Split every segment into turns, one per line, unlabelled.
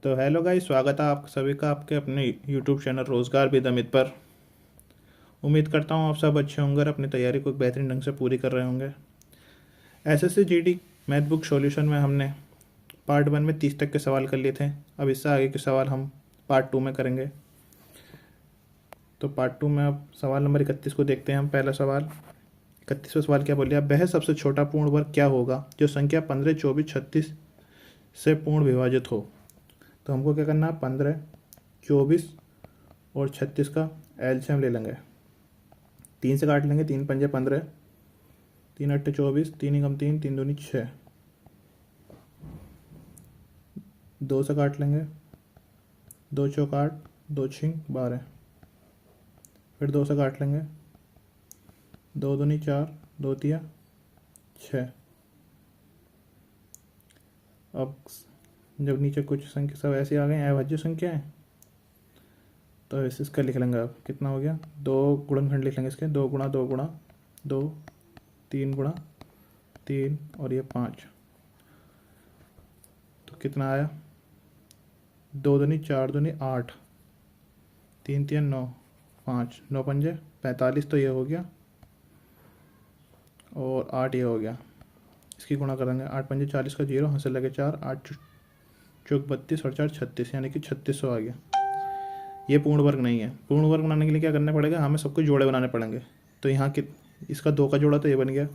तो hello guys, स्वागत है आप सभी का आपके अपने यूट्यूब चैनल रोज़गार विद अमित पर। उम्मीद करता हूँ आप सब अच्छे होंगे और अपनी तैयारी को बेहतरीन ढंग से पूरी कर रहे होंगे। SSC GD math book solution में हमने पार्ट 1 में 30 तक के सवाल कर लिए थे। अब इससे आगे के सवाल हम पार्ट 2 में करेंगे। तो पार्ट 2 में अब सवाल नंबर 31 को देखते हैं हम। पहला सवाल 31वां सवाल क्या बोल रहा है, वह सबसे छोटा पूर्ण वर्ग क्या होगा जो संख्या 15, 24, 36 से पूर्ण विभाजित हो। तो हमको क्या करना है, 15, 24 और 36 का एलसीएम ले लेंगे। 3 से काट लेंगे, 3 पंजे 15, 3 अट्ठे 24, 3 एकम 3, 3 दूनी 6। 2 से काट लेंगे, 2 चौक 8, 2 छिंग 12। फिर 2 से काट लेंगे, 2 दूनी 4, 2 तिया 6। अब जब नीचे कुछ संख्या सब ऐसे आ गए अभाज्य संख्या है तो इसका लिख लेंगे। अब कितना हो गया, 2 गुणनखंड लिख लेंगे इसके, 2 गुणा 2 गुणा 2, 3 गुणा 3 और ये 5। तो कितना आया, 2 दूनी 4 दूनी 8, 3 3 9, 5 9 पंजे 45। तो ये हो गया और 8 ये हो गया। इसकी गुणा करेंगे, 8 पंजे 40 का 0, हंसे लगे 4, 8 चौक 32 और 4 36, यानी कि 3600 आ गया। ये पूर्ण वर्ग नहीं है। पूर्ण वर्ग बनाने के लिए क्या करना पड़ेगा, हमें सबको जोड़े बनाने पड़ेंगे। तो यहाँ के इसका 2 का जोड़ा तो ये बन गया,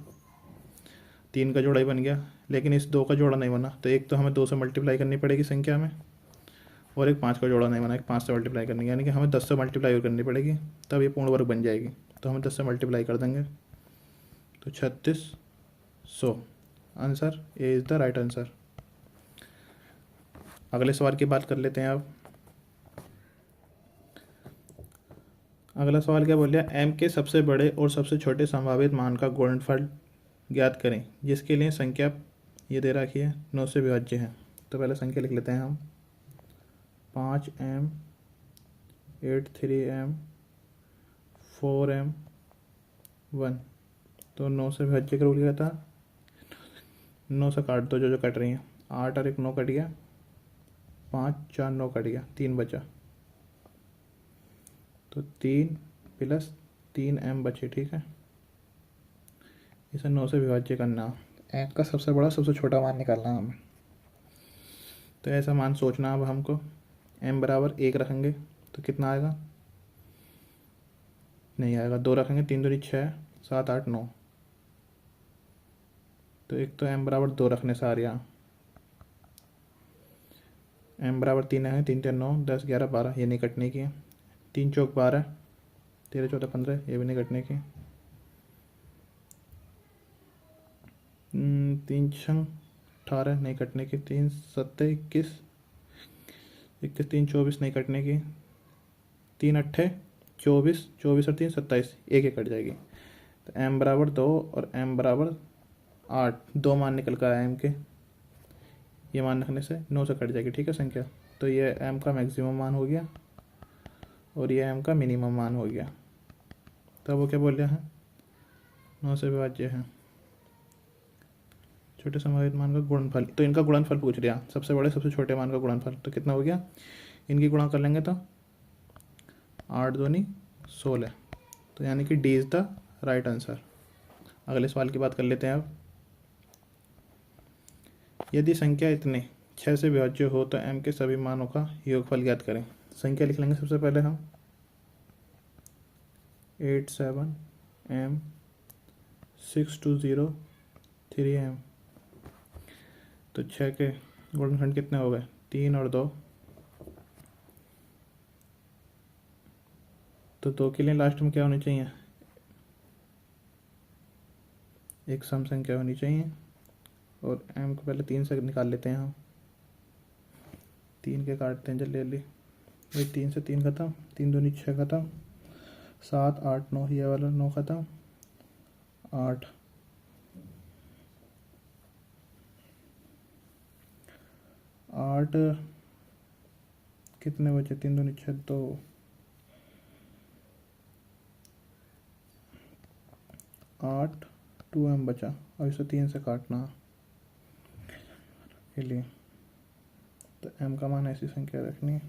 3 का जोड़ा ही बन गया, लेकिन इस 2 का जोड़ा नहीं बना। तो एक तो हमें 2 से मल्टीप्लाई करनी पड़ेगी संख्या में, और एक 5 का जोड़ा नहीं बना, एक 5 से मल्टीप्लाई करनी, यानी कि हमें 10 से मल्टीप्लाई करनी पड़ेगी, तब ये पूर्ण वर्ग बन जाएगी। तो हम 10 से मल्टीप्लाई कर देंगे तो 3600। Answer A is the right answer. अगले सवाल की बात कर लेते हैं अब। अगला सवाल क्या बोल रहा है, एम के सबसे बड़े और सबसे छोटे संभावित मान का गुणनफल ज्ञात करें जिसके लिए संख्या ये दे रखी है 9 से विभाज्य है। तो पहले संख्या लिख लेते हैं हम, 5m, 8 3m, 4m 1। तो 9 से विभाज्य का रूल क्या था, 9 से काट दो जो जो कट रही हैं, 8 और 1 9 कट गया, 5 4 9 कट गया, 3 बचा। तो 3 प्लस 3m बचे, ठीक है। इसे 9 से विभाज्य करना, एम का सबसे बड़ा सबसे छोटा मान निकालना हमें। तो ऐसा मान सोचना अब हमको, m बराबर 1 रखेंगे तो कितना आएगा, नहीं आएगा। 2 रखेंगे, 3 दूनी 6, 7 8 9। तो एक तो m बराबर 2 रखने से आ रहा, m बराबर 3 है, 3 3 9, 10 11 12, ये नहीं कटने की है। 3 चौक 12, 13 14 15, ये भी नहीं कटने की। 3 छंग 18, नहीं कटने की। 3 7 21, 21 3 24, नहीं कटने की। 3 अट्ठे 24, 24 और 3 27, एक एक कट जाएगी। तो m बराबर 2 और m बराबर 8, 2 मान निकल कर आया m के। ये मान रखने से 9 से कट जाएगी, ठीक है संख्या। तो ये m का मैक्सिमम मान हो गया और ये m का मिनिमम मान हो गया। तो वो क्या बोल रहा है, 9 से विभाज्य है छोटे संभावित मान का गुणनफल। तो इनका गुणनफल पूछ रहा, सबसे बड़े सबसे छोटे मान का गुणनफल। तो कितना हो गया, इनकी गुणा कर लेंगे तो 8 दूनी 16। तो यानी कि D is the right answer. अगले सवाल की बात कर लेते हैं अब। यदि संख्या इतने 6 से विभाज्य हो तो m के सभी मानों का योगफल ज्ञात करें। संख्या लिख लेंगे सबसे पहले हम, 8 7 m 6 2 0 3m। तो 6 के गुणनखंड कितने हो गए, 3 और 2। तो 2 के लिए लास्ट में क्या होनी चाहिए, एक सम संख्या होनी चाहिए। और m को पहले 3 से निकाल लेते हैं हम, 3 के काटते हैं जल्दी जल्दी। वही 3 से 3 खत्म, 3 दूनी 6 खत्म, 7 8 9, ये वाला 9 खत्म, 8 8 कितने बचे, 3 दूनी 6 2, 8 2m बचा। और इसे 3 से काटना के लिए, तो m का मान ऐसी संख्या रखनी है,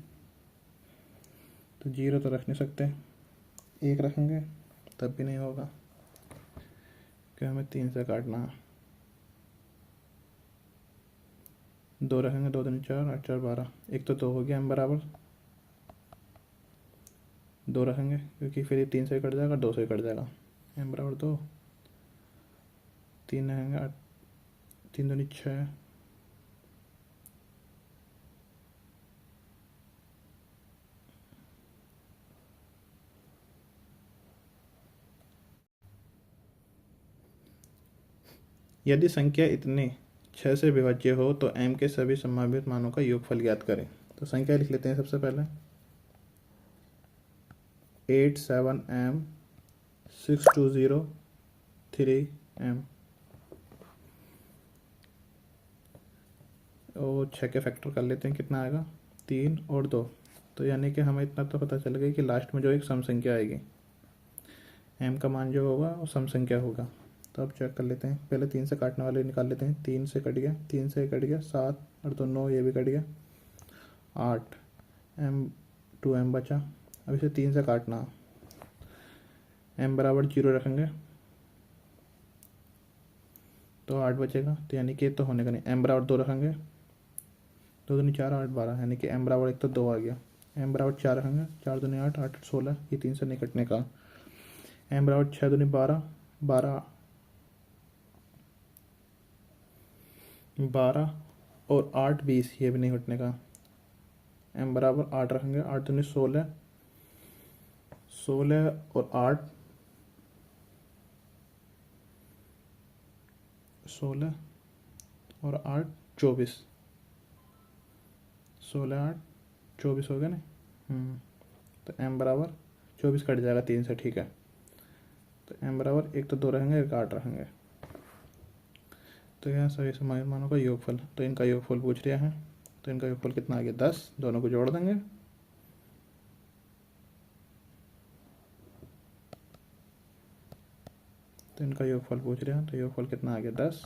तो 0 तो रख नहीं सकते, 1 रखेंगे तब भी नहीं होगा क्योंकि हमें 3 से काटना है। 2 रखेंगे, 2 दूनी 4, 8 4 12, एक तो 2 हो गया m बराबर 2 रखेंगे क्योंकि फिर ये 3 से कट जाएगा, 2 से कट जाएगा, m बराबर 2, 3 रखेंगे, 8 3 दूनी 6, यदि संख्या इतने 6 से विभाज्य हो तो m के सभी संभावित मानों का योगफल ज्ञात करें। तो संख्या लिख लेते हैं सबसे पहले 8 7 m 6 2 0 3 m, और 6 के फैक्टर कर लेते हैं, कितना आएगा 3 और 2, तो यानी कि हमें इतना तो पता चल गया कि लास्ट में जो एक सम संख्या आएगी m का मान जो होगा वो सम संख्या होगा। तो अब चेक कर लेते हैं, पहले 3 से काटने वाले निकाल लेते हैं, 3 से कट गया, 3 से कट गया 7 और 2 9, ये भी कट गया 8, m 2m बचा। अब इसे 3 से काटना, m बराबर 0 रखेंगे तो 8 बचेगा, तो यानी कि तो होने का नहीं, m बराबर 2 रखेंगे, 2 दूनी 4 8 12, यानी कि m बराबर एक तो 2 आ गया, m बराबर 4 रखेंगे, 4 दूनी 8 8 16, ये 3 से नहीं कटने का, m बराबर 6 दूनी 12 12 12 और 8 20, ये भी नहीं हटने का, m बराबर 8 रखेंगे, 8 दूनी 16 16 और 8 16 और 8 24, 16 8 24 हो गया ना। तो m बराबर 24 कट जाएगा 3 से, ठीक है। तो m बराबर एक तो 2 रहेंगे, एक 8 रहेंगे, तो यहाँ सभी संभावित मानों का योगफल, तो इनका योगफल पूछ रहा है, तो इनका योगफल कितना आ गया 10, दोनों को जोड़ देंगे, तो इनका योगफल पूछ रहे हैं, तो योगफल कितना आ गया 10,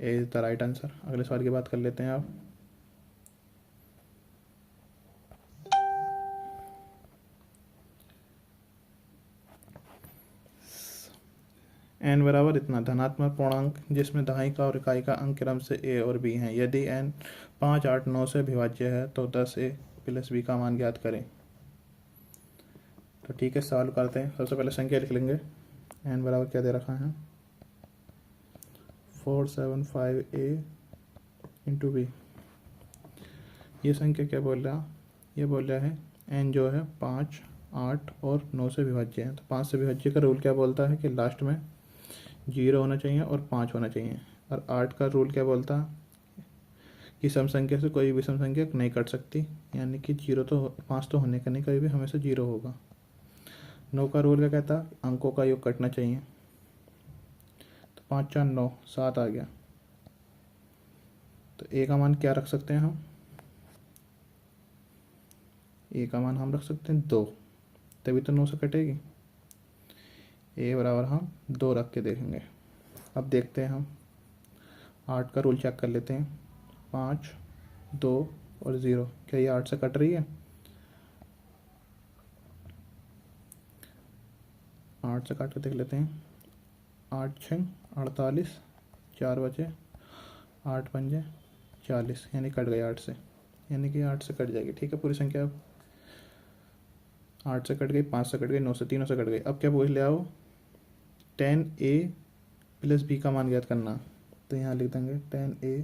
ए इज द राइट आंसर। अगले सवाल की बात कर लेते हैं आप। n बराबर इतना धनात्मक पूर्णांक जिसमें दहाई का और इकाई का अंक क्रम से a और b हैं, यदि n 5 8 9 से विभाज्य है तो 10a प्लस b का मान ज्ञात करें। तो ठीक है, सवाल करते हैं। सबसे पहले संख्या लिख लेंगे, n बराबर क्या दे रखा है 475a इंटू बी। ये संख्या क्या बोल रहा, ये बोल रहा है n जो है 5 8 और 9 से विभाज्य है। तो 5 से विभाज्य का रूल क्या बोलता है कि लास्ट में 0 होना चाहिए और 5 होना चाहिए, और 8 का रूल क्या बोलता है कि सम संख्या से कोई भी सम संख्या नहीं कट सकती, यानी कि 0 तो 5 तो होने का नहीं, कभी भी हमेशा 0 होगा। 9 का रूल क्या कहता है अंकों का योग कटना चाहिए, तो 5 4 9 7 आ गया। तो a का मान क्या रख सकते हैं हम, a का मान हम रख सकते हैं 2, तभी तो 9 से कटेगी। a बराबर हम 2 रख के देखेंगे। अब देखते हैं हम 8 का रूल चेक कर लेते हैं, 5 2 और 0, क्या ये 8 से कट रही है, 8 से काट के देख लेते हैं, 8 6 48, 4 बचे, 8 पंजे 40, यानी कट गई 8 से, यानी कि 8 से कट जाएगी। ठीक है, पूरी संख्या अब 8 से कट गई, 5 से कट गई, 9 से, तीनों से कट गई। अब क्या पूछ लिया हो 10a प्लस बी का मान ज्ञात करना, तो यहाँ लिख देंगे 10a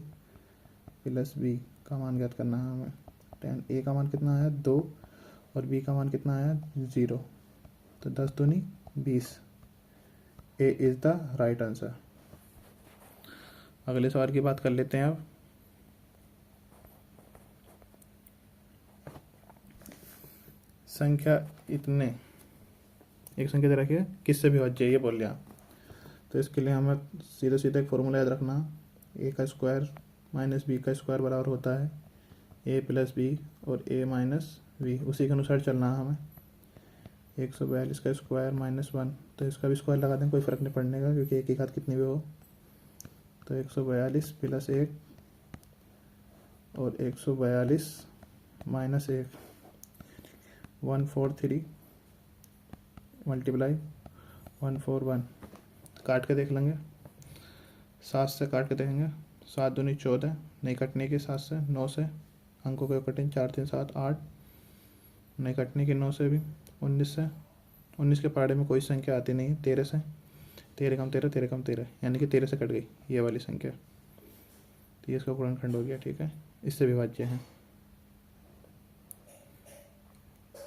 प्लस बी का मान ज्ञात करना है हमें। 10a का मान कितना आया 2 और b का मान कितना आया 0, तो 10 दूनी 20, a is the right answer. अगले सवाल की बात कर लेते हैं अब। संख्या इतने, एक संख्या दे रखी है किससे विभाज्य है ये बोल लिया, तो इसके लिए हमें सीधे सीधे एक फॉर्मूला याद रखना, a का स्क्वायर माइनस बी का स्क्वायर बराबर होता है a प्लस बी और a माइनस बी, उसी के अनुसार चलना है हमें। 142 का स्क्वायर माइनस 1, तो इसका भी स्क्वायर लगा दें, कोई फ़र्क नहीं पड़ने का क्योंकि एक ही घात कितनी भी हो। तो 142 प्लस 1 और 142 माइनस 1 143 मल्टीप्लाई 141। काट के देख लेंगे, 7 से काट के देखेंगे। 7 दूनी 14, नहीं कटने की 7 से। 9 से अंकों को कटें, 4 3 7 8, नहीं कटने की 9 से भी। 19 से, 19 के पहाड़े में कोई संख्या आती नहीं। 13 से, 13 कम 13, 13 कम 13, यानी कि 13 से कट गई ये वाली संख्या, तो ये इसका गुणनखंड हो गया। ठीक है, इससे विभाज्य है।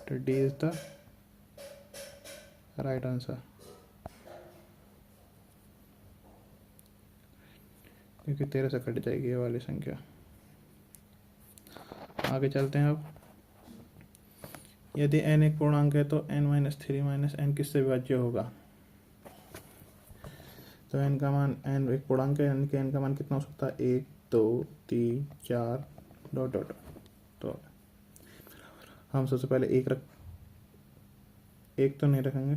तो D is the right answer, क्योंकि 13 से कट जाएगी ये वाली संख्या। आगे चलते हैं। अब यदि n एक पूर्णांक है तो n-3 - n किससे विभाज्य होगा? तो n का मान, n एक पूर्णांक है, यानी कि n का मान कितना हो सकता है? 1 2 3 4 डॉट डॉट। तो हम सबसे पहले एक तो नहीं रखेंगे,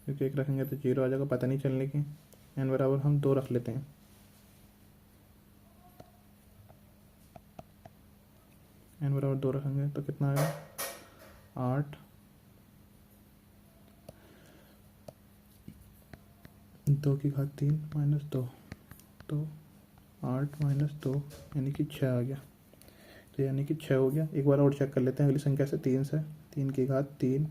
क्योंकि एक रखेंगे तो 0 आ जाएगा, पता नहीं चलने की। n बराबर हम 2 रख लेते हैं। n बराबर 2 रखेंगे तो कितना आएगा? 8 2 की घात 3 माइनस 2, तो 8 माइनस 2 यानी कि 6 आ गया। तो यानी कि 6 हो गया। एक बार और चेक कर लेते हैं अगली संख्या से, 3 से। 3 की घात 3,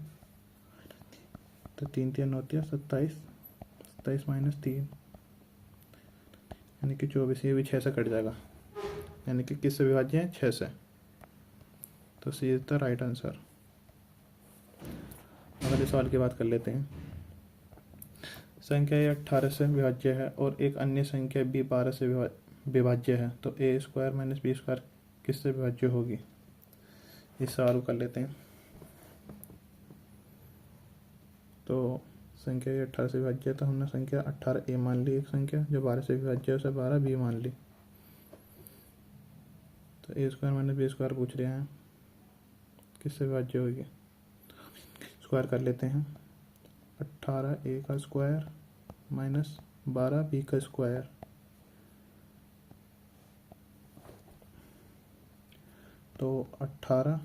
तो 3 3 होती है 27, 27 माइनस 3 यानी कि 24। ये भी 6 से कट जाएगा, यानी कि किससे विभाज्य है? 6 से। तो सी इज द राइट आंसर। अगले सवाल की बात कर लेते हैं। संख्या ए 18 से विभाज्य है और एक अन्य संख्या बी 12 से विभाज्य है, तो ए स्क्वायर माइनस बी स्क्वायर किससे विभाज्य होगी? इस सवाल को कर लेते हैं। तो संख्या ए 18 से विभाज्य है, तो हमने संख्या 18 ए मान ली। एक संख्या जो 12 से विभाज्य है उसे 12 बी मान ली। तो ए स्क्वायर माइनस बी स्क्वायर पूछ रहे हैं, किससे विभाज्य होगी? स्क्वायर कर लेते हैं। 18 ए का स्क्वायर माइनस 12 बी का स्क्वायर, तो 18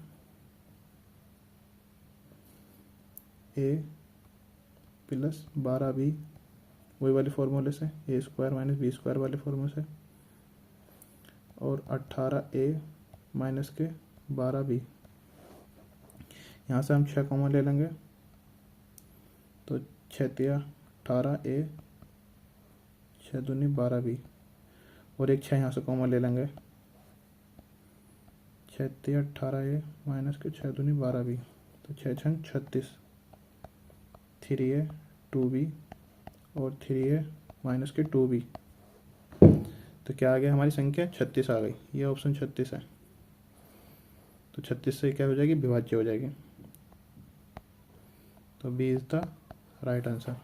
ए प्लस 12 बी, वही वाले फॉर्मूले से, ए स्क्वायर माइनस बी स्क्वायर वाले फॉर्मूले से, और 18 ए माइनस के 12 बी। यहाँ से हम 6 कॉमन ले लेंगे, तो 6 तिया 18 ए, 6 दूनी 12 बी, और एक 6 यहाँ से कॉमन ले लेंगे। 6 तिया 18 ए माइनस के 6 दूनी 12 बी, तो 6 छंग 36, 3 ए 2 बी और 3 ए माइनस के 2 बी। तो क्या आ गया? हमारी संख्या 36 आ गई। ये ऑप्शन 36 है। तो 36 से क्या हो जाएगी? विभाज्य हो जाएगी। तो B is the right answer.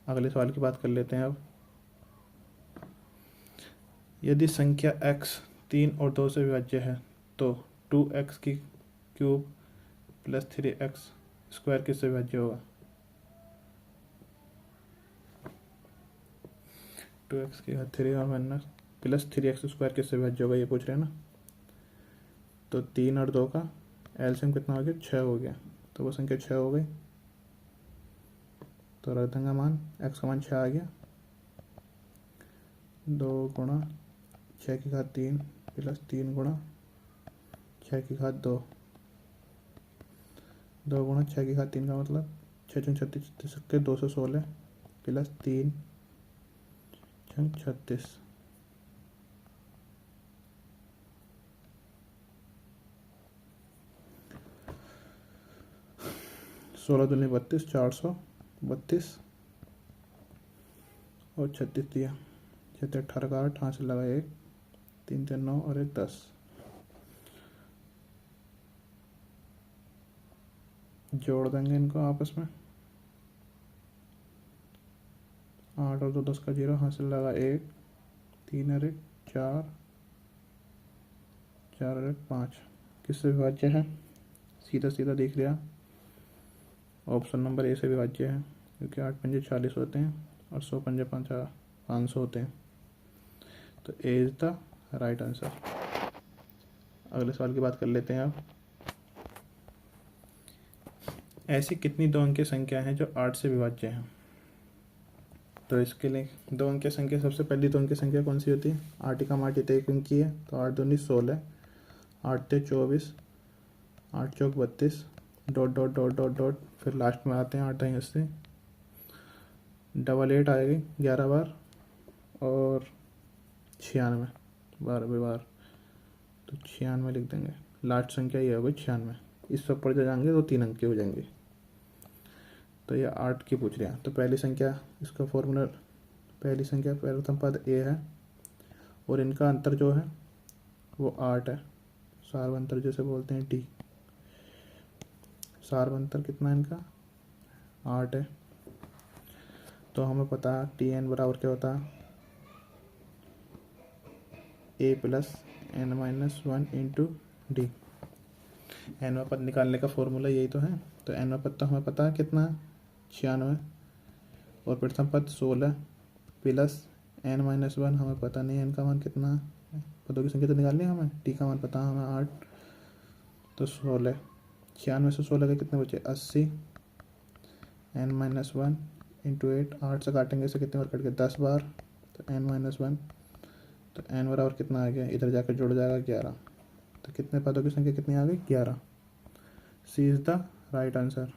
अगले सवाल की बात कर लेते हैं अब। यदि संख्या x 3 और 2 से विभाज्य है, तो 2x की क्यूब प्लस 3x स्क्वायर किससे विभाज्य होगा? 2x की घात 3 और माइनस प्लस 3x स्क्वायर किससे विभाज्य होगा, ये पूछ रहे हैं ना। तो 3 और 2 का एलसीएम कितना हो गया? 6 हो गया। तो वो संख्या 6 हो गई। तो रख देंगे मान, x का मान 6 आ गया। 2 गुणा 6 की घात 3 प्लस 3 गुणा 6 की घात 2, 2 गुणा 6 की घात 3 का मतलब 6 छंग 36, 36 के 216 प्लस 3 छंग 36, 16 दूनी 32, 432 और 36 दिया। 6 18 का 8, हाथ से लगा 1, 3 3 9 और 1 10। जोड़ देंगे इनको आपस में। 8 और 2 10 का 0, हाथ से लगा 1, 3 और 1 4, 4 और 1 5। किससे विभाज्य है? सीधा सीधा दिख रहा, ऑप्शन नंबर ए से विभाज्य है, क्योंकि 8 पंजे 40 होते हैं और 100 पंजे 500 होते हैं। तो ए इज द राइट आंसर। अगले सवाल की बात कर लेते हैं अब। ऐसी कितनी 2 अंकीय संख्या हैं जो 8 से विभाज्य हैं? तो इसके लिए 2 अंकीय संख्या, सबसे पहली 2 अंकीय संख्या कौन सी होती है? 8 एकम 8, ये तो 1 अंकी है, तो 8 दूनी 16, 8 ते 24, 8 चौक 32, dot dot dot dot dot, फिर लास्ट में आते हैं 8 ढाई 80, 8 आएगी 11 बार, और 96 12 बार, तो 96 लिख देंगे। लास्ट संख्या ये होगी 96। इस सब पर जो जाएंगे तो 3 अंक के हो जाएंगे। तो ये 8 की पूछ रहे हैं। तो पहली संख्या, इसका फॉर्मूला, पहली संख्या प्रथम पद ए है, और इनका अंतर जो है वो 8 है। सार्वंतर जैसे बोलते हैं टी, सार्वंतर कितना है इनका? 8 है। तो हमें पता है टी एन बराबर क्या होता है? A plus N minus 1 into D. एनवा पद निकालने का फॉर्मूला यही तो है। तो एनवा पद तो हमें पता है कितना है? 96, और प्रथम पद 16 प्लस एन माइनस 1, हमें पता नहीं है इनका मान कितना है। पदों की संख्या तो निकालनी है हमें, टी का मान पता है हमें 8, तो 16, 96 से 16 के कितने बचे? 80, एन माइनस 1 इंटू 8, 8 से काटेंगे इसे कितने बार कट के? 10 बार, तो एन माइनस 1, तो एन बराबर कितना आ गया? इधर जाकर जुड़ जाएगा 11। तो कितने पदों की संख्या कितनी आ गई? 11। सी इज़ द राइट आंसर।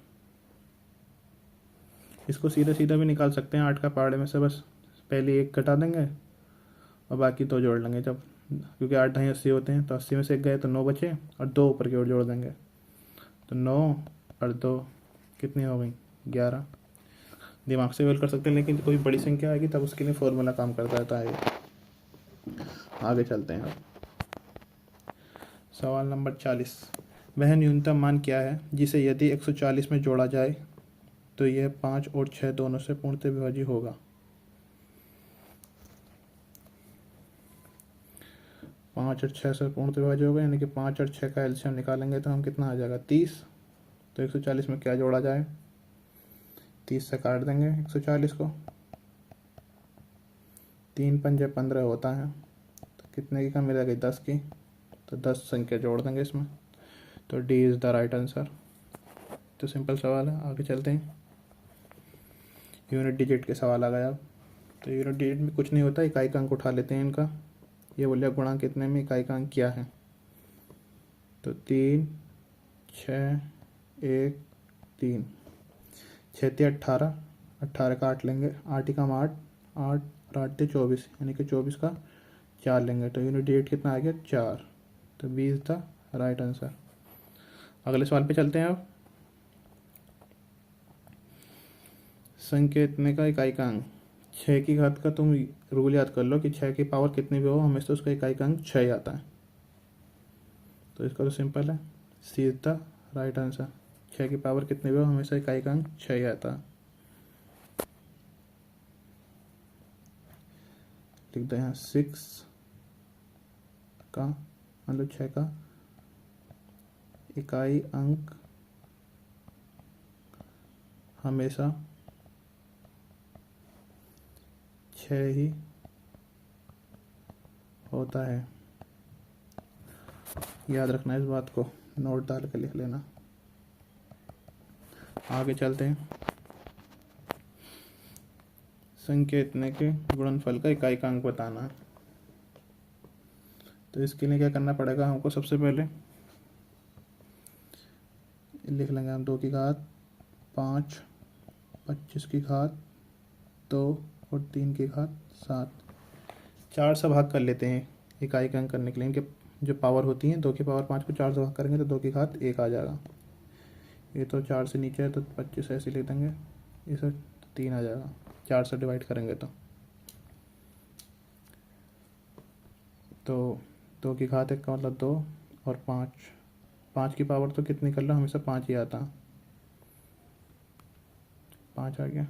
इसको सीधा सीधा भी निकाल सकते हैं। 8 का पहाड़े में से बस पहले 1 घटा देंगे और बाकी 2 जोड़ लेंगे, जब क्योंकि 8 ढाई 80 होते हैं, तो 80 में से 1 गए तो 9 बचे, और 2 ऊपर की ओर जोड़ देंगे, तो 9 और 2 कितनी हो गई? 11। दिमाग से हल कर सकते हैं, लेकिन कोई बड़ी संख्या आएगी तब उसके लिए फॉर्मूला काम करता रहता है। आगे चलते हैं अब। सवाल नंबर 40। वह न्यूनतम मान क्या है जिसे यदि 140 में जोड़ा जाए तो यह 5 और 6 दोनों से पूर्णतः विभाज्य होगा? 5 और 6 से पूर्णतः विभाज्य होगा, यानी कि 5 और 6 का एलसीएम निकालेंगे तो हम कितना आ जाएगा? 30। तो 140 में क्या जोड़ा जाए? 30 से काट देंगे 140 को, 3 पंजे 15 होता है, तो कितने की कमी रह गई? 10 की, तो 10 संख्या जोड़ देंगे इसमें, तो D is the right answer. तो सिंपल सवाल है। आगे चलते हैं। यूनिट डिजिट के सवाल आ गया अब। तो यूनिट डिजिट में कुछ नहीं होता, इकाई का अंक उठा लेते हैं इनका। ये बोलिए गुणा कितने में, इकाई का अंक क्या है? तो 3 6 1 3, 6 ते 18, 18 काट लेंगे, 8 एकम 8, 8 और 8 ते 24, यानी कि 24 का 4 लेंगे, तो यूनिट डिजिट कितना आ गया? 4। तो B is the right answer. अगले सवाल पे चलते हैं अब। संकेतने का इकाई का अंक 6 की घात का, तुम रूल याद कर लो कि 6 की पावर कितनी भी हो हमेशा उसका इकाई का अंक 6 आता है। तो इसका तो सिंपल है, सी इज द राइट आंसर। 6 की पावर कितनी भी हो हमेशा इकाई का अंक 6 आता है। लिख दो यहाँ 6 का मतलब 6 का इकाई अंक हमेशा 6 ही होता है। याद रखना इस बात को, नोट डाल के लिख लेना। आगे चलते हैं। संकेतने के गुणनफल का इकाई का अंक बताना है। तो इसके लिए क्या करना पड़ेगा हमको? सबसे पहले लिख लेंगे हम 2 की घात 5, 25 की घात 2 और 3 की घात 7। 4 से भाग कर लेते हैं इकाई का अंक करने के लिए। इनके जो पावर होती है 2 की पावर 5 को 4 से भाग करेंगे तो 2 की घात 1 आ जाएगा। ये तो 4 से नीचे है तो 25 ऐसे लिख देंगे, इसे 3 आ जाएगा 4 से डिवाइड करेंगे तो 2 की घात 1 का मतलब 2 और 5 की पावर तो कितनी कर लो हमेशा 5 ही आता है, 5 आ गया।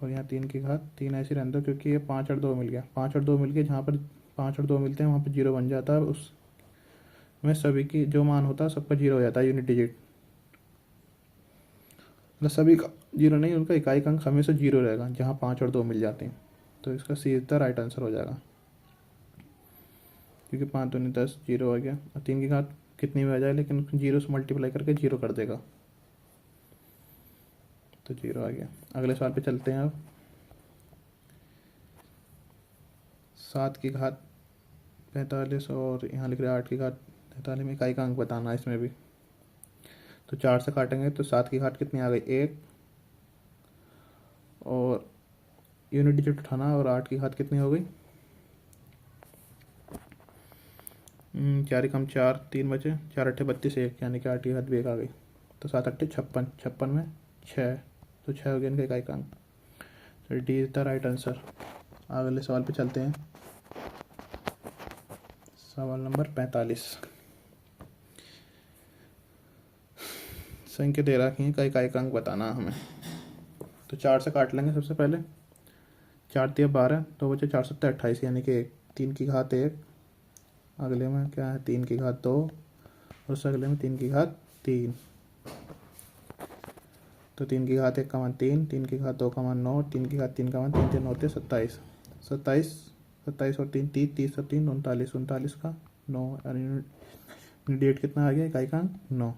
और यहाँ 3 की घात 3 ऐसे रहने दो, क्योंकि ये 5 और 2 मिल गया, 5 और 2 मिल गए, जहाँ पर 5 और 2 मिलते हैं वहाँ पर 0 बन जाता है। उसमें सभी की जो मान होता है सबका 0 हो जाता है यूनिट डिजिट, मतलब सभी का 0 नहीं, उनका इकाई का अंक हमेशा 0 रहेगा जहाँ 5 और 2 मिल जाते हैं। तो इसका सी इज द राइट आंसर हो जाएगा। क्योंकि 5 दूनी 10, जीरो आ गया। और 3 की घात कितनी भी आ जाए लेकिन जीरो से मल्टीप्लाई करके जीरो कर देगा, तो जीरो आ गया। अगले सवाल पे चलते हैं अब। 7 की घात 45 और यहाँ लिख रहे हैं 8 की घात 43 में इकाई का अंक बताना है इसमें भी। तो 4 से काटेंगे तो 7 की घात कितनी आ गई 1, और यूनिट डिजिट उठाना, और 8 की घात कितनी हो गई 4 कम 4, 3 बचे, 4 अट्ठे 32, 1 यानी कि 8 की घात भी 1 आ गई। तो 7 अट्ठे 56, 56 में 6, तो 6 हो गया इनका इकाई का अंक। तो D is the right answer. अगले सवाल पे चलते हैं। सवाल नंबर 45। संख्या दे रखी है, इकाई का अंक बताना हमें। तो 4 से काट लेंगे सबसे पहले। 4 दिया 12, 2 बचे, 4 सत्ते 28 यानी कि 3 की घात 1। अगले में क्या है 3 की घात 2, और उस अगले में 3 की घात 3। तो 3 की घात 1 का मान 3, 3 की घात 2 का मान 9, 3 की घात 3 का मान 3, 3 होते 27, 27, 27 और 3 30, 30 और 3 39, 39 का 9, यानी डेट कितना आ गया इकाई का अंक 9।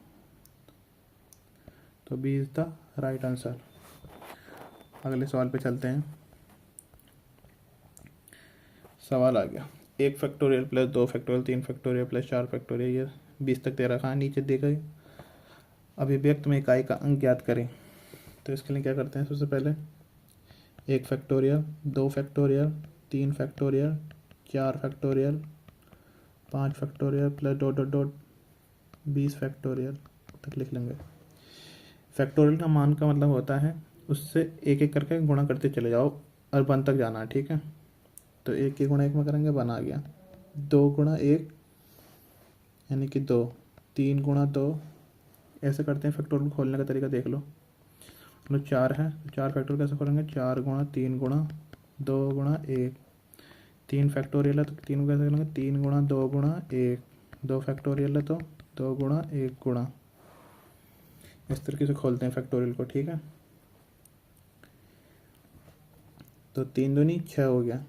तो B is the right answer. अगले सवाल पे चलते हैं। सवाल आ गया 1 factorial plus 2 factorial 3 factorial plus 4 factorial, ये 20 तक दे रखा है, नीचे दे गए। अभिव्यक्त में इकाई का अंक ज्ञात करें। तो इसके लिए क्या करते हैं, सबसे पहले 1 factorial 2 factorial 3 factorial 4 factorial 5 factorial plus dot dot dot 20 factorial तक लिख लेंगे। फैक्टोरियल का मान का मतलब होता है उससे एक एक करके गुणा करते चले जाओ और 1 तक जाना है, ठीक है। तो 1 की गुणा 1 में करेंगे 1 आ गया, 2 गुणा 1 यानी कि 2, 3 गुणा 2, ऐसे करते हैं। फैक्टोरियल खोलने का तरीका देख लो। मतलब 4 है तो 4 फैक्टोरियल कैसे खोलेंगे, 4 गुणा 3 गुणा 2 गुणा 1। 3 फैक्टोरियल है तो 3 को कैसे करेंगे, 3 गुणा 2 गुणा 1। 2 फैक्टोरियल है तो 2 गुणा 1 गुणा, इस तरीके से खोलते हैं फैक्टोरियल को, ठीक है। तो 3 दूनी 6 हो गया,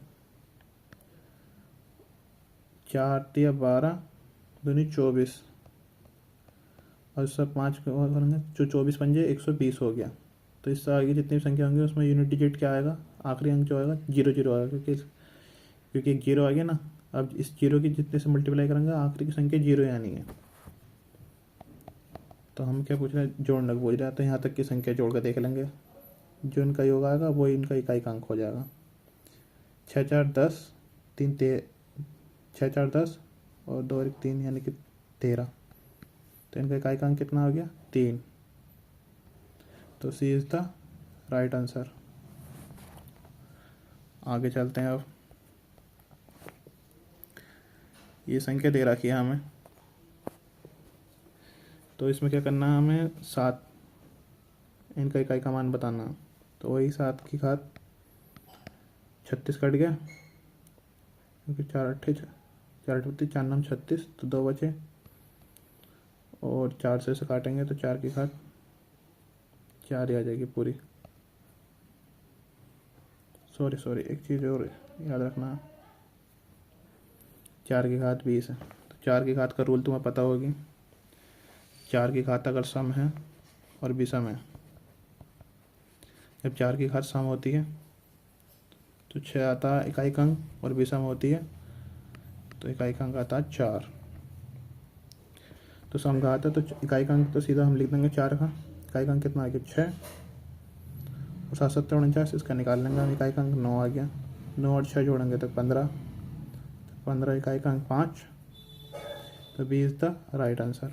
4 दिया 12, दूनी 24, और सब 5 करेंगे जो 24 पंजे 120 हो गया। तो इससे आगे जितनी संख्या होंगी उसमें यूनिट डिजिट क्या आएगा, आखिरी अंक जो आएगा 0 0 आएगा, क्योंकि एक 0 आ गया ना। अब इस 0 की जितने से मल्टीप्लाई करेंगे आखिरी की संख्या 0 आनी है। तो हम क्या पूछ रहे हैं, जोड़ने को बोल रहे हैं। तो यहाँ तक की संख्या जोड़ कर देख लेंगे, जो इनका योग आएगा वो इनका इकाई का अंक हो जाएगा। 6 4 10, 3 6 4 10 और 2 1 3 यानी कि 13। तो इनका इकाई का अंक कितना हो गया 3। तो सी इज़ द राइट आंसर। आगे चलते हैं। अब ये संख्या दे रखी है हमें, तो इसमें क्या करना है हमें, 7 इनका इकाई का मान बताना। तो वही 7 की घात 36 कट गया, क्योंकि 4 अट्ठे 4 अट्ठे 4 9 36, तो 2 बचे, और 4 से काटेंगे तो 4 की घात 4 ही आ जाएगी पूरी। सॉरी एक चीज़ और याद रखना, 4 की घात 20 है। तो 4 की घात का रूल तुम्हें पता होगी, 4 की घात अगर सम है और विषम है, जब 4 की घात सम होती है तो 6 आता है इकाई का अंक, और विषम होती है तो इकाई का अंक आता है 4। तो सम घात है तो इकाई का अंक तो सीधा हम लिख देंगे 4 का, इकाई का अंक कितना आ गया 6, और 7 7 49 इसका निकाल लेंगे हम, इकाई का अंक 9 आ गया। 9 और 6 जोड़ेंगे तो 15, 15 इकाई का अंक 5। तो B is the right answer.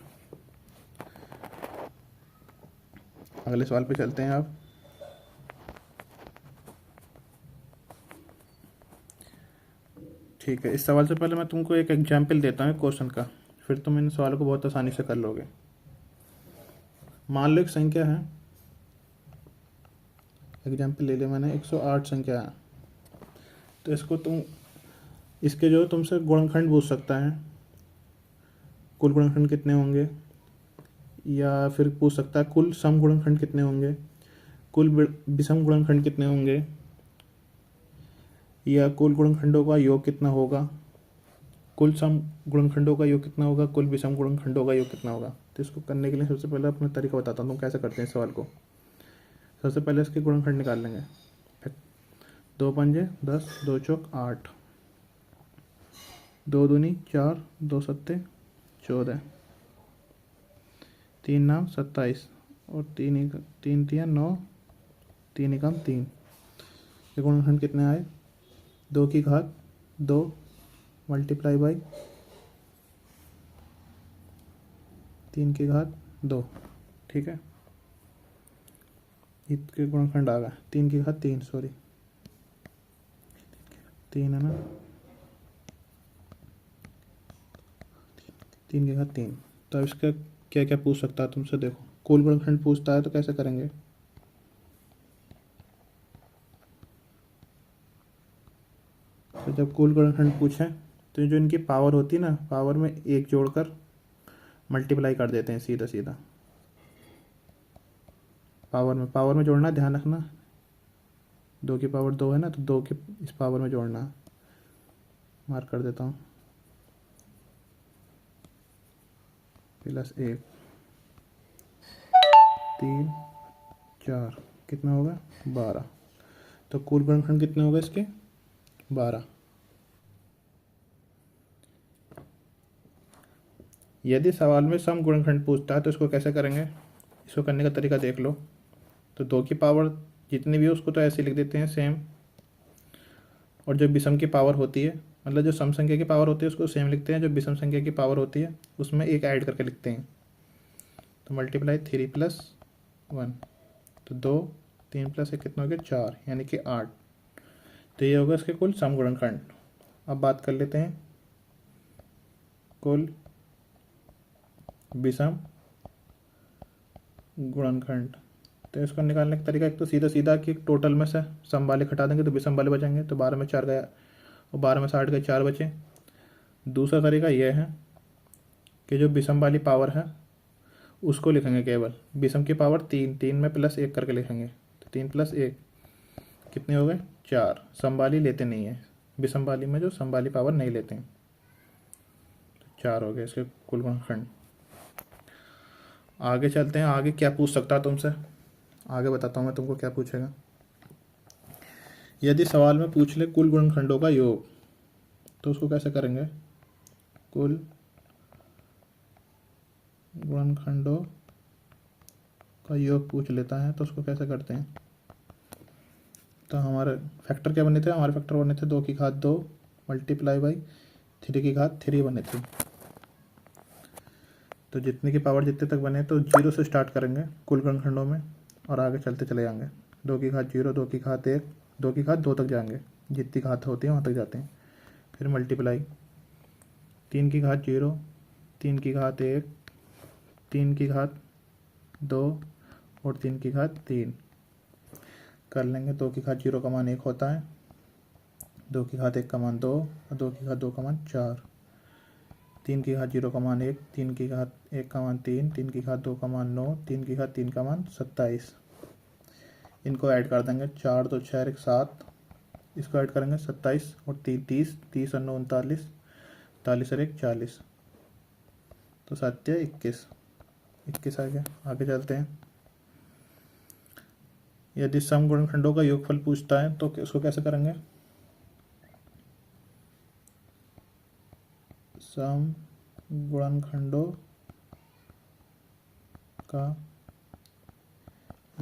अगले सवाल पे चलते हैं आप। ठीक है, इस सवाल से पहले मैं तुमको एक एग्जाम्पल देता हूँ क्वेश्चन का, फिर तुम इन सवालों को बहुत आसानी से कर लोगे। मान लो एक संख्या है, एग्जाम्पल ले लिया मैंने, 108 संख्या है। तो इसको तुम इसके जो तुमसे गुणनखंड पूछ सकता है, कुल गुणनखंड कितने होंगे, या फिर पूछ सकता है कुल सम गुणनखंड कितने होंगे, कुल विषम गुणनखंड कितने होंगे, या कुल गुणनखंडों का योग कितना होगा, कुल सम गुणनखंडों का योग कितना होगा, कुल विषम गुणनखंडों का योग कितना होगा। तो इसको करने के लिए सबसे पहले अपना तरीका बताता हूँ कैसे करते हैं इस सवाल को। सबसे पहले इसके गुणनखंड निकाल लेंगे। फिर 2 पंजे 10, 2 चौक 8, 2 दूनी 4, 2 सत्ते 14, 3 नाम 27 और 3 तिया 9, 3 एकम 3। ये गुणनखंड कितने आए, 2 की घात 2 मल्टीप्लाई बाई 3 की घात 2। ठीक है, इसके गुणनखंड आ गया 3 की घात 3, सॉरी 3 है ना, 3 की घात 3। तो अब इसका क्या क्या पूछ सकता है तुमसे, देखो कुल गुणनखंड पूछता है तो कैसे करेंगे। तो जब कुल गुणनखंड पूछें तो जो इनकी पावर होती है ना, पावर में एक जोड़कर मल्टीप्लाई कर देते हैं सीधा सीधा। पावर में जोड़ना, ध्यान रखना 2 की पावर 2 है ना, तो 2 के इस पावर में जोड़ना। मार्क कर देता हूँ, +1 3 4 कितना होगा 12। तो कुल गुणनखंड कितने होगा इसके 12। यदि सवाल में सम गुणनखंड पूछता है तो इसको कैसे करेंगे, इसको करने का तरीका देख लो। तो 2 की पावर जितनी भी हो उसको तो ऐसे लिख देते हैं सेम, और जो विषम की पावर होती है, मतलब जो सम संख्या की पावर होती है उसको सेम लिखते हैं, जो विषम संख्या की पावर होती है उसमें एक ऐड करके लिखते हैं। तो मल्टीप्लाई 3 + 1, तो 2 3 + 1 कितना हो गया 4, यानी कि 8। तो ये होगा इसके कुल सम गुणनखंड। अब बात कर लेते हैं कुल विषम गुणनखंड। तो इसको निकालने का तरीका एक तो सीधा सीधा कि टोटल में से सम वाले घटा देंगे तो विषम वाले बचेंगे। तो 12 में 4 गया और 12 में से 8 गए, 4 बचे। दूसरा तरीका यह है कि जो विषम वाली पावर है उसको लिखेंगे केवल, विषम की पावर 3, 3 में +1 करके लिखेंगे। तो 3 + 1 कितने हो गए 4। सम वाली लेते नहीं है, विषम वाली में जो सम वाली पावर नहीं लेते हैं। तो 4 हो गए इसके कुल गुणनखंड। आगे चलते हैं, आगे क्या पूछ सकता है तुमसे, आगे बताता हूँ मैं तुमको क्या पूछेगा। यदि सवाल में पूछ ले कुल गुणनखंडों का योग, तो उसको कैसे करेंगे। कुल गुणनखंडों का योग पूछ लेता है तो उसको कैसे करते हैं। तो हमारे फैक्टर क्या बने थे, हमारे फैक्टर बने थे 2 की घात 2 मल्टीप्लाई बाई 3 की घात 3 बने थे। तो जितने की पावर जितने तक बने तो 0 से स्टार्ट करेंगे कुल गुणनखंडों में और आगे चलते चले जाएंगे। 2 की घात 0, 2 की घात 1, 2 की घात 2 तक जाएंगे, जितनी घात होती है वहाँ तक जाते हैं। फिर मल्टीप्लाई 3 की घात 0, 3 की घात 1, 3 की घात 2 और 3 की घात 3 कर लेंगे। 2 की घात 0 का मान 1 होता है, 2 की घात 1 का मान 2 और 2 की घात 2 का मान 4। 3 की घात 0 का मान 1, 3 की घात 1 का मान 3, 3 की घात 2 का मान 9, 3 की घात 3 का मान 27। इनको ऐड कर देंगे, 4 2 6 1 7, इसको ऐड करेंगे 27 और 3 30, 30 और 9 39, 40 और 1 40, तो 7 21, 21 आ गया। आगे चलते हैं। यदि सम गुणनखंडों का योगफल पूछता है तो उसको कैसे करेंगे। सम गुणनखंडों का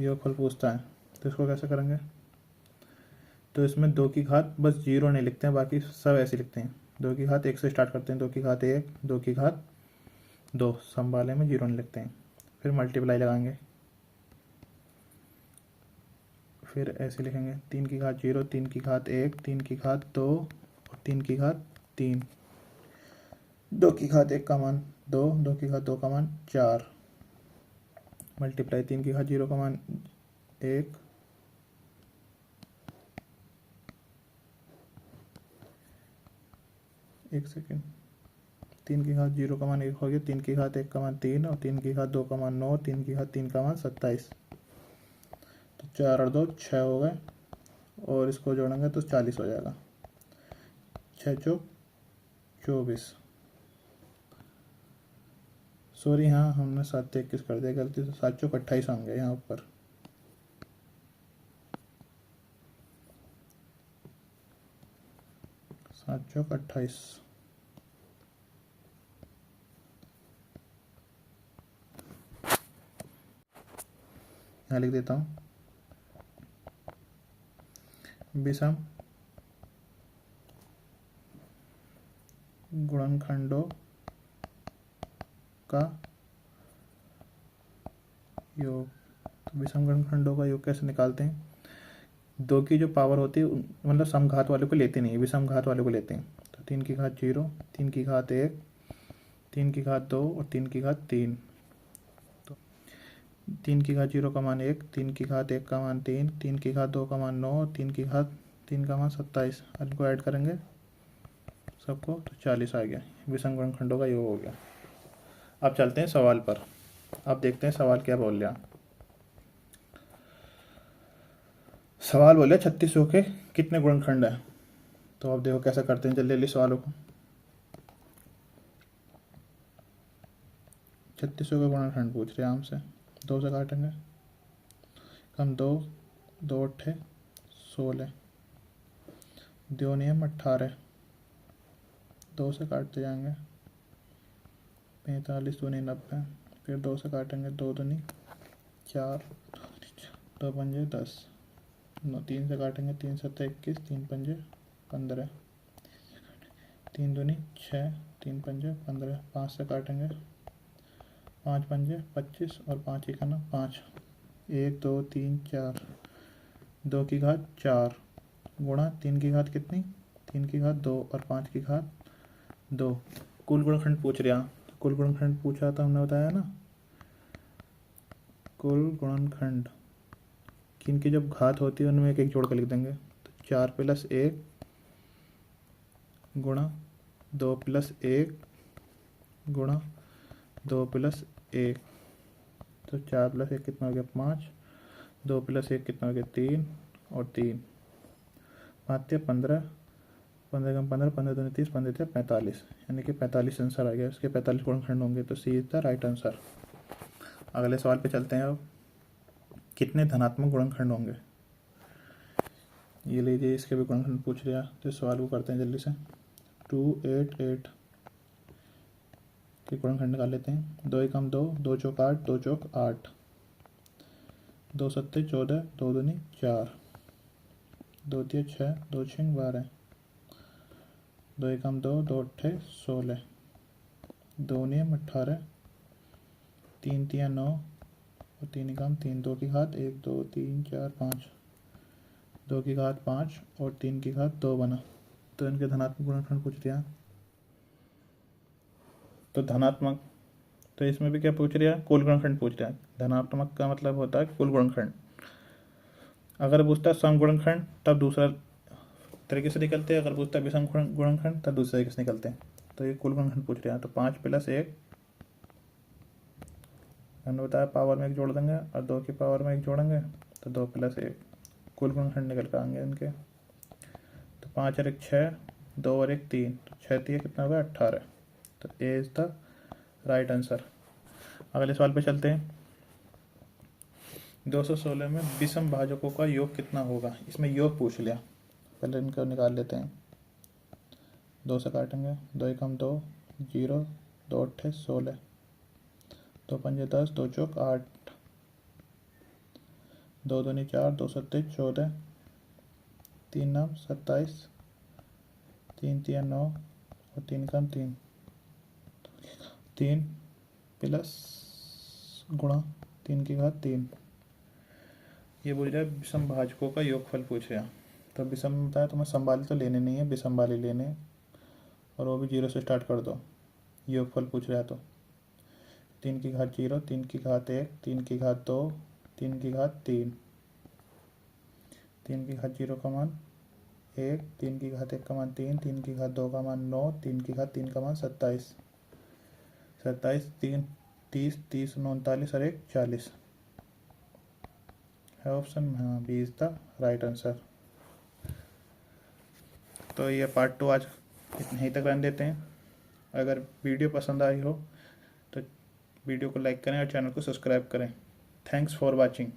योगफल पूछता है तो इसको कैसे करेंगे। तो इसमें 2 की घात बस 0 नहीं लिखते हैं, बाकी सब ऐसे लिखते हैं। 2 की घात 1 से स्टार्ट करते हैं, 2 की घात 1, 2 की घात 2, सम वाले में 0 नहीं लिखते हैं। फिर मल्टीप्लाई लगाएंगे, फिर ऐसे लिखेंगे 3 की घात 0, 3 की घात 1, 3 की घात 2 और 3 की घात 3। 2 की घात 1 का मान 2, 2 की घात 2 का मान 4, मल्टीप्लाई 3 की घात 0 का मान 1, एक सेकेंड, 3 की घात 0 का मान 1 हो गया, 3 की घात 1 का मान 3 और 3 की घात 2 का मान 9, 3 की घात 3 का मान 27। तो 4 और 2 6 हो गए और इसको जोड़ेंगे तो 40 हो जाएगा। 6 चौक 24। सॉरी, हाँ हमने 7 से 21 कर दिया गलती से, 7 चौक 28 होंगे यहाँ ऊपर। सात चौक 28। यहाँ लिख देता हूँ विषम गुणनखंडों का योग। तो विषम गुणनखंडों का योग कैसे निकालते हैं? दो की जो पावर होती है मतलब समघात वाले को लेते नहीं, विषम घात वाले को लेते हैं। तो 3 की घात 0, 3 की घात 1, 3 की घात 2 और 3 की घात 3। तो 3 की घात 0 का मान 1, 3 की घात 1 का मान 3, 3 की घात 2 का मान 9, 3 की घात 3 का मान 27। इनको ऐड करेंगे सबको तो 40 आ गया। विषम गुणनखंडों का योग हो गया। अब चलते हैं सवाल पर। अब देखते हैं सवाल क्या बोल रहा। सवाल बोले 3600 के कितने गुणनखंड है। तो अब देखो कैसा करते हैं जल्दी जल्दी सवालों को। 3600 का गुणनखंड पूछ रहे हैं हमसे। 2 से काटेंगे, कम 2, 2 अट्ठे 16, 2 नियम 18, 2 से काटते जाएंगे, 45 दूनी 90, फिर 2 से काटेंगे, 2 दूनी 4, 2 पंजे 10, 3 से काटेंगे, 3 सत्ते 21, 3 पंजे 15, 3 दूनी 6, 3 पंजे 15, 5 से काटेंगे, 5 पंजे 25 और 5 ही करना 5, 1 2 3 4, 2 की घात 4 गुणा 3 की घात कितनी, 3 की घात 2 और 5 की घात 2। कुल गुणनखंड पूछ रहा, कुल गुणनखंड पूछा था हमने बताया ना। कुल गुणनखंड किनकी जब घात होती है उनमें एक एक जोड़ कर लिख देंगे। तो 4 + 1 गुणा 2 + 1 गुणा 2 + 1। तो 4 + 1 कितना हो गया 5, 2 + 1 कितना हो गया 3 और 3 5 15, 15 कम 15, 15 दूनी 30, 15 × 45, यानी कि 45 आंसर आ गया। इसके 45 गुणनखंड होंगे। तो सी इज द राइट आंसर। अगले सवाल पे चलते हैं। अब कितने धनात्मक गुणनखंड होंगे ये लीजिए, इसके भी गुणनखंड पूछ लिया। तो इस सवाल को करते हैं जल्दी से। 2 8 8 के गुणनखंड निकाल लेते हैं। 2 एकम 2, 2 चौक 8, 2 चौक 8, 2 सत्ते 14, 2 दूनी 4, 2 तिया 6, 2 छिंग 12, 2 एकम 2, 2 अट्ठे 16, 2 नियम 18, 3 तिया 9 और 3 एकम 3, 2 की घात 1 2 3 4 5, 2 की घात 5 और 3 की घात 2 बना। तो इनके धनात्मक गुणनखंड पूछ दिया। तो धनात्मक, तो इसमें भी क्या पूछ रहा है, कुल गुणनखंड पूछ रहा है। धनात्मक का मतलब होता है कुल गुणनखंड। अगर पूछता है सम गुणनखंड तब दूसरा तरीके से निकलते हैं, अगर पूछता है विषम गुणनखंड तब दूसरे तरीके से निकलते हैं। तो ये कुल गुणनखंड पूछ रहा है। तो 5 + 1 हमने बताया पावर में 1 जोड़ देंगे और 2 की पावर में 1 जोड़ेंगे तो 2 + 1 कुल गुणनखंड निकल कर आएंगे इनके। तो 5 और 1 6, 2 और 1 3, तो 6 3 कितना होगा 18। तो ए इज द राइट आंसर। अगले सवाल पे चलते हैं। 216 में विषम भाजकों का योग कितना होगा। इसमें योग पूछ लिया, पहले इनको निकाल लेते हैं। 2 से काटेंगे, 2 एकम 2 0, 2 अट्ठे 16, 2 पंजे 10, 2 चौक 8, 2 दूनी 4, 2 सत्ते 14, 3 नाम 27, 3 तिया 9 और 3 कम 3, 3 प्लस गुणा 3 की घात 3। ये बोल रहा है विषम भाजकों का योगफल पूछ रहा। तो विषम बताया तुम्हें संभाली तो लेने नहीं है, विषम वाली लेने, और वो भी 0 से स्टार्ट कर दो। योगफल पूछ रहा है तो 3 की घात 0, 3 की घात 1, 3 की घात 2, 3 की घात 3, 3 की घात 0 का मान 1, 3 की घात 1 का मान 3, 3 की घात 2 का मान 9, 3 की घात 3 का मान 27, 27 3 30, 30 39 और 1 40 है ऑप्शन में। हाँ, B is the right answer. तो ये पार्ट 2 आज इतने ही तक रहने देते हैं। अगर वीडियो पसंद आई हो तो वीडियो को लाइक करें और चैनल को सब्सक्राइब करें। Thanks for watching.